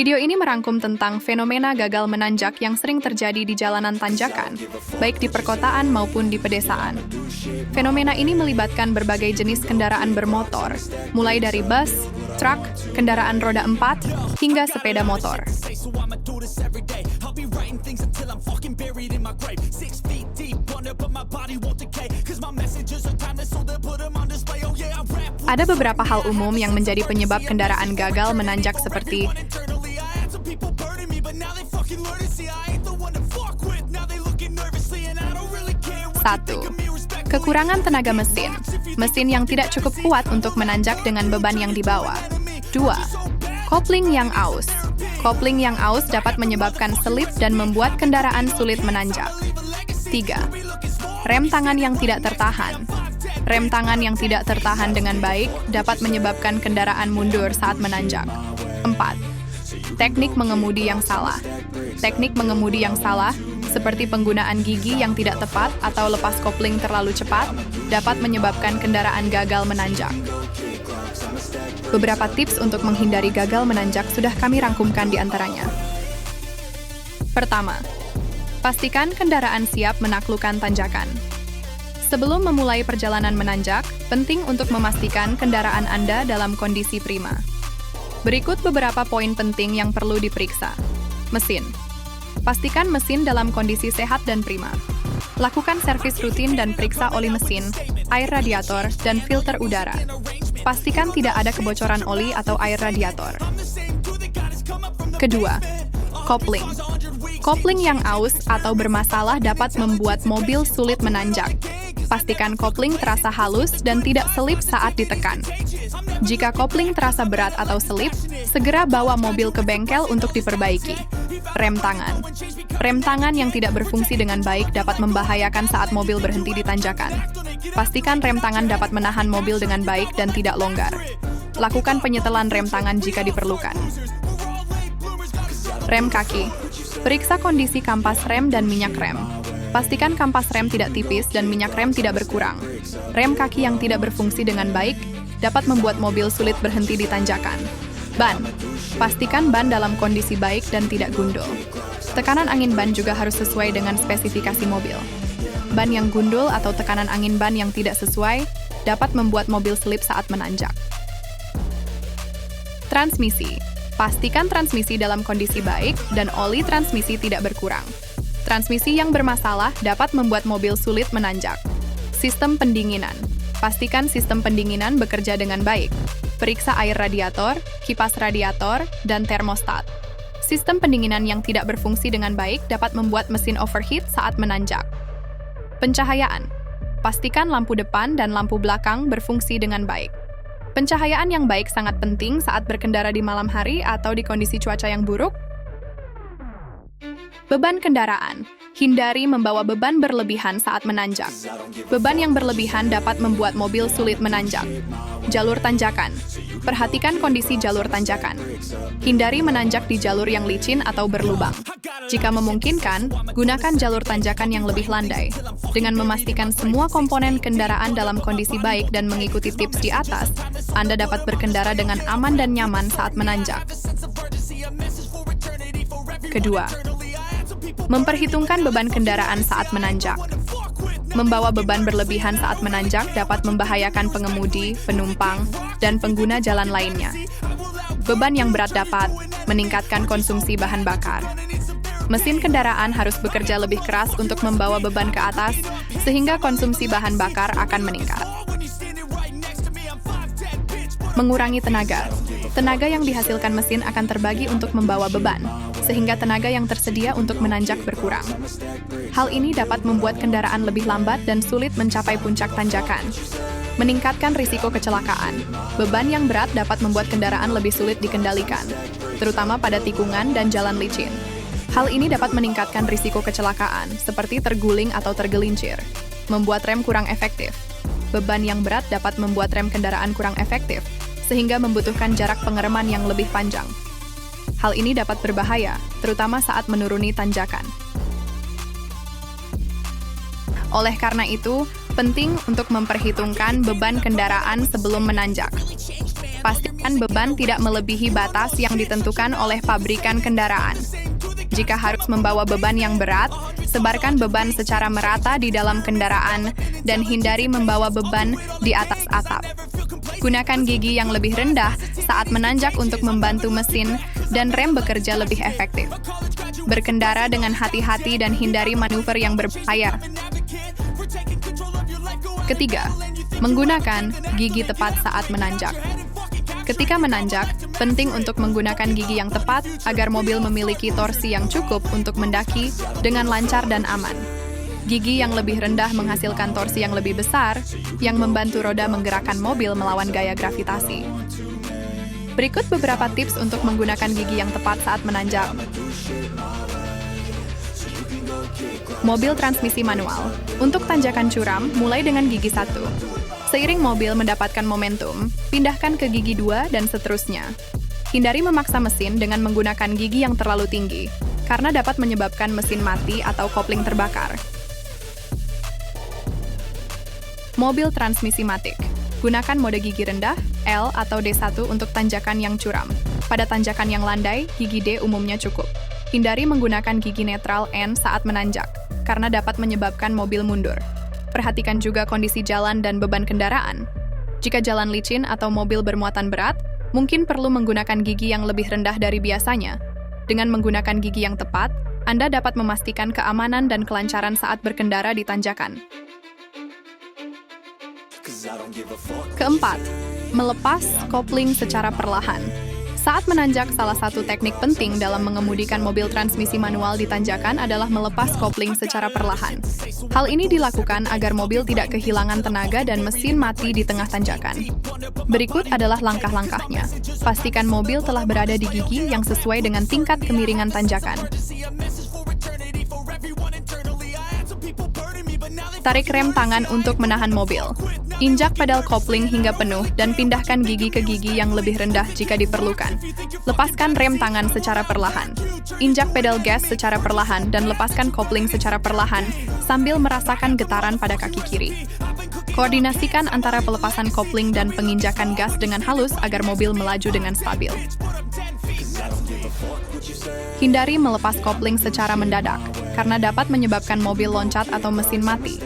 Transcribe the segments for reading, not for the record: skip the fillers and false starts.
Video ini merangkum tentang fenomena gagal menanjak yang sering terjadi di jalanan tanjakan, baik di perkotaan maupun di pedesaan. Fenomena ini melibatkan berbagai jenis kendaraan bermotor, mulai dari bus, truk, kendaraan roda 4, hingga sepeda motor. Ada beberapa hal umum yang menjadi penyebab kendaraan gagal menanjak seperti 1. Kekurangan tenaga mesin. Mesin yang tidak cukup kuat untuk menanjak dengan beban yang dibawa. 2. Kopling yang aus. Kopling yang aus dapat menyebabkan selip dan membuat kendaraan sulit menanjak. 3. Rem tangan yang tidak tertahan. Rem tangan yang tidak tertahan dengan baik dapat menyebabkan kendaraan mundur saat menanjak. 4. Teknik mengemudi yang salah. Teknik mengemudi yang salah, seperti penggunaan gigi yang tidak tepat atau lepas kopling terlalu cepat, dapat menyebabkan kendaraan gagal menanjak. Beberapa tips untuk menghindari gagal menanjak sudah kami rangkumkan di antaranya. Pertama, pastikan kendaraan siap menaklukkan tanjakan. Sebelum memulai perjalanan menanjak, penting untuk memastikan kendaraan Anda dalam kondisi prima. Berikut beberapa poin penting yang perlu diperiksa. Mesin. Pastikan mesin dalam kondisi sehat dan prima. Lakukan servis rutin dan periksa oli mesin, air radiator, dan filter udara. Pastikan tidak ada kebocoran oli atau air radiator. Kedua, kopling. Kopling yang aus atau bermasalah dapat membuat mobil sulit menanjak. Pastikan kopling terasa halus dan tidak selip saat ditekan. Jika kopling terasa berat atau selip, segera bawa mobil ke bengkel untuk diperbaiki. Rem tangan. Rem tangan yang tidak berfungsi dengan baik dapat membahayakan saat mobil berhenti di tanjakan. Pastikan rem tangan dapat menahan mobil dengan baik dan tidak longgar. Lakukan penyetelan rem tangan jika diperlukan. Rem kaki. Periksa kondisi kampas rem dan minyak rem. Pastikan kampas rem tidak tipis dan minyak rem tidak berkurang. Rem kaki yang tidak berfungsi dengan baik dapat membuat mobil sulit berhenti di tanjakan. Ban. Pastikan ban dalam kondisi baik dan tidak gundul. Tekanan angin ban juga harus sesuai dengan spesifikasi mobil. Ban yang gundul atau tekanan angin ban yang tidak sesuai dapat membuat mobil selip saat menanjak. Transmisi. Pastikan transmisi dalam kondisi baik dan oli transmisi tidak berkurang. Transmisi yang bermasalah dapat membuat mobil sulit menanjak. Sistem pendinginan. Pastikan sistem pendinginan bekerja dengan baik. Periksa air radiator, kipas radiator, dan termostat. Sistem pendinginan yang tidak berfungsi dengan baik dapat membuat mesin overheat saat menanjak. Pencahayaan. Pastikan lampu depan dan lampu belakang berfungsi dengan baik. Pencahayaan yang baik sangat penting saat berkendara di malam hari atau di kondisi cuaca yang buruk. Beban kendaraan. Hindari membawa beban berlebihan saat menanjak. Beban yang berlebihan dapat membuat mobil sulit menanjak. Jalur tanjakan. Perhatikan kondisi jalur tanjakan. Hindari menanjak di jalur yang licin atau berlubang. Jika memungkinkan, gunakan jalur tanjakan yang lebih landai. Dengan memastikan semua komponen kendaraan dalam kondisi baik dan mengikuti tips di atas, Anda dapat berkendara dengan aman dan nyaman saat menanjak. Kedua, memperhitungkan beban kendaraan saat menanjak. Membawa beban berlebihan saat menanjak dapat membahayakan pengemudi, penumpang, dan pengguna jalan lainnya. Beban yang berat dapat meningkatkan konsumsi bahan bakar. Mesin kendaraan harus bekerja lebih keras untuk membawa beban ke atas, sehingga konsumsi bahan bakar akan meningkat. Mengurangi tenaga. Tenaga yang dihasilkan mesin akan terbagi untuk membawa beban, sehingga tenaga yang tersedia untuk menanjak berkurang. Hal ini dapat membuat kendaraan lebih lambat dan sulit mencapai puncak tanjakan. Meningkatkan risiko kecelakaan. Beban yang berat dapat membuat kendaraan lebih sulit dikendalikan, terutama pada tikungan dan jalan licin. Hal ini dapat meningkatkan risiko kecelakaan, seperti terguling atau tergelincir, membuat rem kurang efektif. Beban yang berat dapat membuat rem kendaraan kurang efektif, sehingga membutuhkan jarak pengereman yang lebih panjang. Hal ini dapat berbahaya, terutama saat menuruni tanjakan. Oleh karena itu, penting untuk memperhitungkan beban kendaraan sebelum menanjak. Pastikan Pemilihan beban tidak melebihi batas yang ditentukan oleh pabrikan kendaraan. Jika harus membawa beban yang berat, sebarkan beban secara merata di dalam kendaraan dan hindari membawa beban di atas atap. Gunakan gigi yang lebih rendah saat menanjak untuk membantu mesin dan rem bekerja lebih efektif. Berkendara dengan hati-hati dan hindari manuver yang berbahaya. Ketiga, menggunakan gigi tepat saat menanjak. Ketika menanjak, penting untuk menggunakan gigi yang tepat agar mobil memiliki torsi yang cukup untuk mendaki dengan lancar dan aman. Gigi yang lebih rendah menghasilkan torsi yang lebih besar, yang membantu roda menggerakkan mobil melawan gaya gravitasi. Berikut beberapa tips untuk menggunakan gigi yang tepat saat menanjak. Mobil transmisi manual. Untuk tanjakan curam, mulai dengan gigi 1. Seiring mobil mendapatkan momentum, pindahkan ke gigi 2 dan seterusnya. Hindari memaksa mesin dengan menggunakan gigi yang terlalu tinggi, karena dapat menyebabkan mesin mati atau kopling terbakar. Mobil transmisi matic. Gunakan mode gigi rendah, L atau D1 untuk tanjakan yang curam. Pada tanjakan yang landai, gigi D umumnya cukup. Hindari menggunakan gigi netral N saat menanjak, karena dapat menyebabkan mobil mundur. Perhatikan juga kondisi jalan dan beban kendaraan. Jika jalan licin atau mobil bermuatan berat, mungkin perlu menggunakan gigi yang lebih rendah dari biasanya. Dengan menggunakan gigi yang tepat, Anda dapat memastikan keamanan dan kelancaran saat berkendara di tanjakan. Keempat, melepas kopling secara perlahan. Saat menanjak, salah satu teknik penting dalam mengemudikan mobil transmisi manual di tanjakan adalah melepas kopling secara perlahan. Hal ini dilakukan agar mobil tidak kehilangan tenaga dan mesin mati di tengah tanjakan. Berikut adalah langkah-langkahnya. Pastikan mobil telah berada di gigi yang sesuai dengan tingkat kemiringan tanjakan. Tarik rem tangan untuk menahan mobil. Injak pedal kopling hingga penuh dan pindahkan gigi ke gigi yang lebih rendah jika diperlukan. Lepaskan rem tangan secara perlahan. Injak pedal gas secara perlahan dan lepaskan kopling secara perlahan sambil merasakan getaran pada kaki kiri. Koordinasikan antara pelepasan kopling dan penginjakan gas dengan halus agar mobil melaju dengan stabil. Hindari melepas kopling secara mendadak, karena dapat menyebabkan mobil loncat atau mesin mati.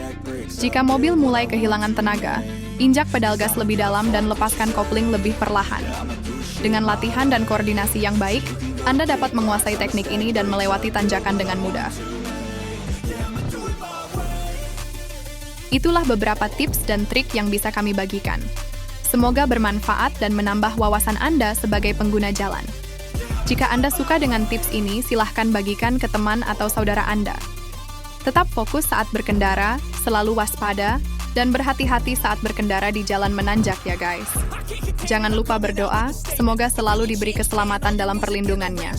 Jika mobil mulai kehilangan tenaga, injak pedal gas lebih dalam dan lepaskan kopling lebih perlahan. Dengan latihan dan koordinasi yang baik, Anda dapat menguasai teknik ini dan melewati tanjakan dengan mudah. Itulah beberapa tips dan trik yang bisa kami bagikan. Semoga bermanfaat dan menambah wawasan Anda sebagai pengguna jalan. Jika Anda suka dengan tips ini, silahkan bagikan ke teman atau saudara Anda. Tetap fokus saat berkendara, selalu waspada, dan berhati-hati saat berkendara di jalan menanjak ya guys. Jangan lupa berdoa, semoga selalu diberi keselamatan dalam perlindungannya.